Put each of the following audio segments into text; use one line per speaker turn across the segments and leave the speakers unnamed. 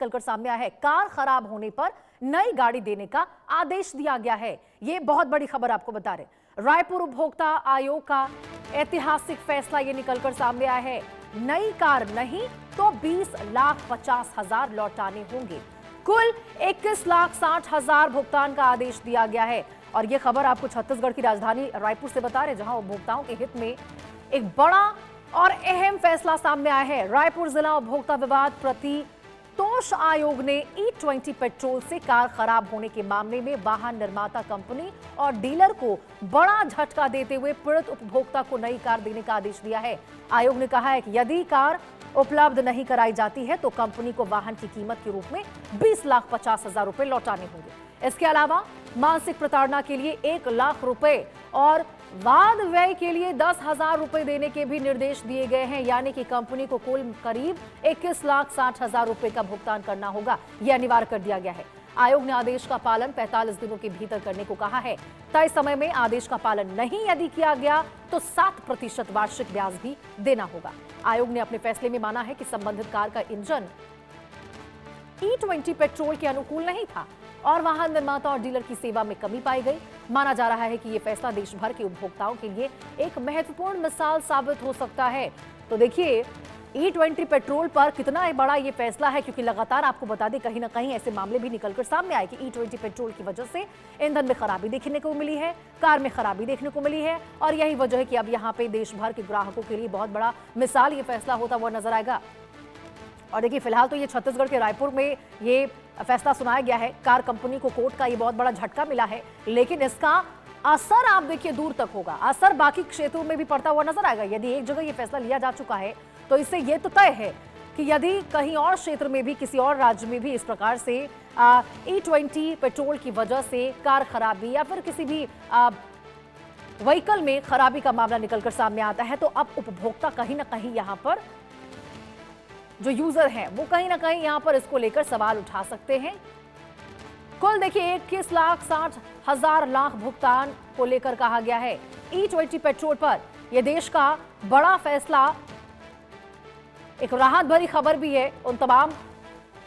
निकलकर सामने आया है। कार खराब होने पर नई गाड़ी देने का आदेश दिया गया है। ये बहुत बड़ी खबर आपको बता रहे। रायपुर उपभोक्ता आयोग का ऐतिहासिक फैसला ये निकलकर सामने आया है। नई कार नहीं तो 20,50,000 लौटाने होंगे। कुल 21,60,000 भुगतान का आदेश दिया गया है। और ये खबर आपको छत्तीसगढ़ की राजधानी रायपुर से बता रहे, जहां उपभोक्ताओं के हित में एक बड़ा और अहम फैसला सामने आया है। रायपुर जिला उपभोक्ता विवाद प्रतितोष आयोग ने E20 पेट्रोल से कार खराब होने के मामले में वाहन निर्माता कंपनी और डीलर को बड़ा झटका देते हुए पीड़ित उपभोक्ता को नई कार देने का आदेश दिया है। आयोग ने कहा है कि यदि कार उपलब्ध नहीं कराई जाती है तो कंपनी को वाहन की कीमत के रूप में 20,50,000 रुपए लौटाने होंगे। इसके अलावा मानसिक प्रताड़ना के लिए 1,00,000 रुपए और वाद व्यय के लिए 10,000 रुपए देने के भी निर्देश दिए गए हैं। यानी कि कंपनी को कुल करीब 21,60,000 रुपए का भुगतान करना होगा, यह अनिवार्य कर दिया गया है। आयोग ने आदेश का पालन 45 दिनों के भीतर करने को कहा है। तय समय में आदेश का पालन नहीं यदि किया गया तो 7% वार्षिक ब्याज भी देना होगा। आयोग ने अपने फैसले में माना है कि संबंधित कार का इंजन E20 पेट्रोल के अनुकूल नहीं था और वाहन निर्माता और डीलर की सेवा में कमी पाई गई। माना जा रहा है कि यह फैसला देश भर के उपभोक्ताओं के लिए एक महत्वपूर्ण मिसाल साबित हो सकता है। तो देखिए E20 पेट्रोल पर कितना बड़ा ये फैसला है, क्योंकि लगातार आपको बता दें कहीं ना कहीं ऐसे मामले भी निकलकर सामने आए कि E20 पेट्रोल की वजह से ईंधन में खराबी देखने को मिली है, कार में खराबी देखने को मिली है। और यही वजह है कि अब यहाँ पे देश भर के ग्राहकों के लिए बहुत बड़ा मिसाल ये फैसला होता हुआ नजर आएगा। और देखिए फिलहाल तो ये छत्तीसगढ़ के रायपुर में ये फैसला सुनाया गया है। कार कंपनी को कोर्ट का ये बहुत बड़ा झटका मिला है, लेकिन इसका असर आप देखिए दूर तक होगा। असर बाकी क्षेत्रों में भी पड़ता हुआ नजर आएगा। यदि एक जगह ये फैसला लिया जा चुका है तो इससे ये तो तय है कि यदि कहीं और क्षेत्र में भी, किसी और राज्य में भी इस प्रकार से E20 पेट्रोल की वजह से कार खराबी या फिर किसी भी व्हीकल में खराबी का मामला निकलकर सामने आता है, तो अब उपभोक्ता कहीं ना कहीं यहाँ पर जो यूजर हैं वो कहीं ना कहीं यहां पर इसको लेकर सवाल उठा सकते हैं। कुल देखिए 21,60,000 लाख भुगतान को लेकर कहा गया है E20 पेट्रोल पर। यह देश का बड़ा फैसला, एक राहत भरी खबर भी है उन तमाम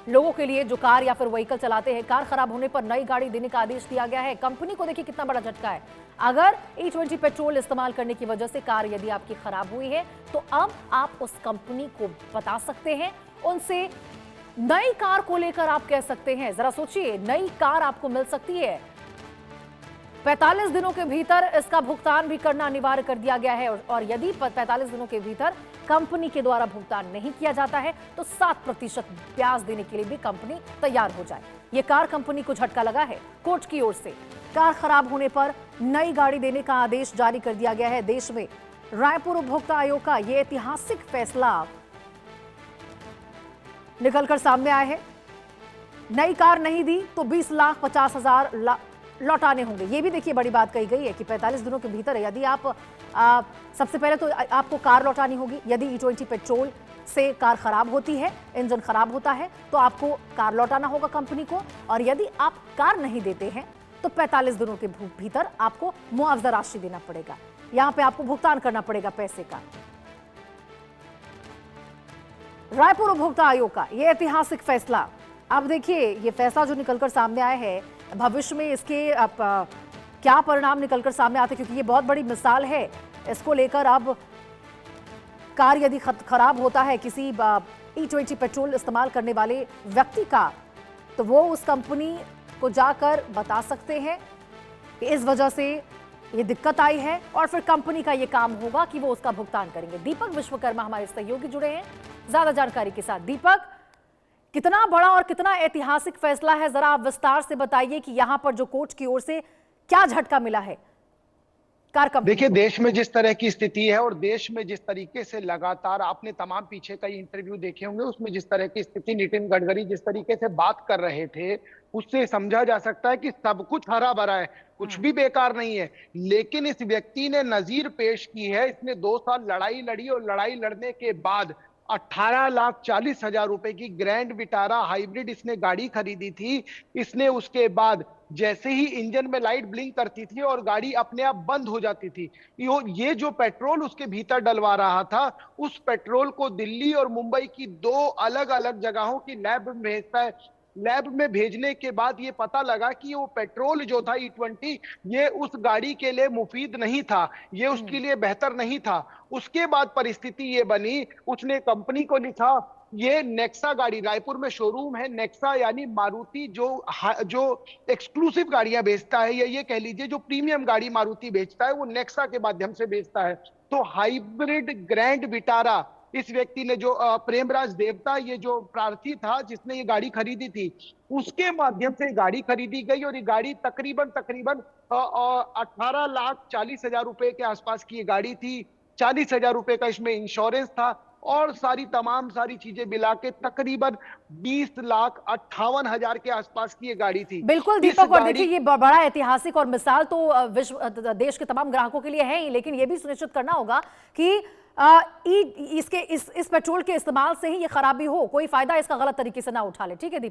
लोगों के लिए जो कार या फिर व्हीकल चलाते हैं। कार खराब होने पर नई गाड़ी देने का आदेश दिया गया है। कंपनी को देखिए कितना बड़ा झटका है। अगर E20 पेट्रोल इस्तेमाल करने की वजह से कार यदि आपकी खराब हुई है तो अब आप उस कंपनी को बता सकते हैं, उनसे नई कार को लेकर आप कह सकते हैं। जरा सोचिए, नई कार आपको मिल सकती है। 45 दिनों के भीतर इसका भुगतान भी करना अनिवार्य कर दिया गया है। और यदि 45 दिनों के भीतर कंपनी के द्वारा भुगतान नहीं किया जाता है तो 7% ब्याज देने के लिए भी कंपनी तैयार हो जाए। ये कार कंपनी को झटका लगा है कोर्ट की ओर से। कार खराब होने पर नई गाड़ी देने का आदेश जारी कर दिया गया है। देश में रायपुर उपभोक्ता आयोग का यह ऐतिहासिक फैसला निकलकर सामने आया है। नई कार नहीं दी तो 20,50,000 लौटाने होंगे। ये भी देखिए बड़ी बात कही गई है कि 45 दिनों के भीतर यदि आप सबसे पहले तो आपको कार लौटानी होगी। यदि E20 पेट्रोल से कार खराब होती है, इंजन खराब होता है, तो आपको कार लौटाना होगा कंपनी को। और यदि आप कार नहीं देते हैं तो 45 दिनों के भीतर आपको मुआवजा राशि देना पड़ेगा। यहां पे आपको भुगतान करना पड़ेगा पैसे का। रायपुर उपभोक्ता आयोग का यह ऐतिहासिक फैसला, अब देखिए ये फैसला जो निकलकर सामने आया है, भविष्य में इसके क्या परिणाम निकलकर सामने आते, क्योंकि ये बहुत बड़ी मिसाल है। इसको लेकर अब कार यदि खराब होता है किसी E20 पेट्रोल इस्तेमाल करने वाले व्यक्ति का, तो वो उस कंपनी को जाकर बता सकते हैं कि इस वजह से ये दिक्कत आई है, और फिर कंपनी का ये काम होगा कि वो उसका भुगतान करेंगे। दीपक विश्वकर्मा हमारे सहयोगी जुड़े हैं ज्यादा जानकारी के साथ। दीपक, कितना बड़ा और कितना ऐतिहासिक फैसला है, जरा आप विस्तार से बताइए कि यहां पर जो कोर्ट की ओर से क्या झटका मिला है कार कंपनी।
देखिए, देश में जिस तरह की स्थिति है और देश में जिस तरीके से लगातार आपने तमाम पीछे कई इंटरव्यू देखे होंगे, उसमें जिस तरह की स्थिति नितिन गडकरी जिस तरीके से बात कर रहे थे, उससे समझा जा सकता है कि सब कुछ हरा भरा है, कुछ भी बेकार नहीं है। लेकिन इस व्यक्ति ने नजीर पेश की है। इसने 2 साल लड़ाई लड़ी और लड़ाई लड़ने के बाद 18,40,000 रुपए की ग्रैंड विटारा हाइब्रिड इसने गाड़ी खरीदी थी। इसने उसके बाद जैसे ही इंजन में लाइट ब्लिंक करती थी और गाड़ी अपने आप बंद हो जाती थी, ये जो पेट्रोल उसके भीतर डलवा रहा था, उस पेट्रोल को दिल्ली और मुंबई की 2 अलग अलग जगहों की लैब में भेजता है। लैब में भेजने के बाद ये पता लगा कि वो पेट्रोल जो था E20, ये उस गाड़ी के लिए मुफीद नहीं था, ये उसके लिए बेहतर नहीं था। उसके बाद परिस्थिति ये बनी, उसने कंपनी को लिखा, ये नेक्सा गाड़ी, रायपुर में शोरूम है नेक्सा यानी मारुति, जो एक्सक्लूसिव गाड़ियां बेचता है, या ये कह लीजिए जो प्रीमियम गाड़ी मारुति बेचता है वो नेक्सा के माध्यम से बेचता है। तो हाइब्रिड ग्रैंड विटारा इस व्यक्ति ने, जो प्रेमराज देवता, ये जो प्रार्थी था जिसने ये गाड़ी खरीदी थी, उसके माध्यम से गाड़ी खरीदी गई। और ये गाड़ी तकरीबन तकरीबन 18,40,000 रुपए के आसपास की ये गाड़ी थी। 40,000 रुपए का इसमें इंश्योरेंस था और तमाम सारी चीजें मिला के तकरीबन 20,58,000 के आसपास की ये गाड़ी थी।
बिल्कुल दीपक, और देखिए ये बड़ा ऐतिहासिक और मिसाल तो देश के तमाम ग्राहकों के लिए है ही, लेकिन ये भी सुनिश्चित करना होगा कि इस पेट्रोल के इस्तेमाल से ही ये खराबी हो, कोई फायदा इसका गलत तरीके से ना उठा ले। ठीक है दीपक।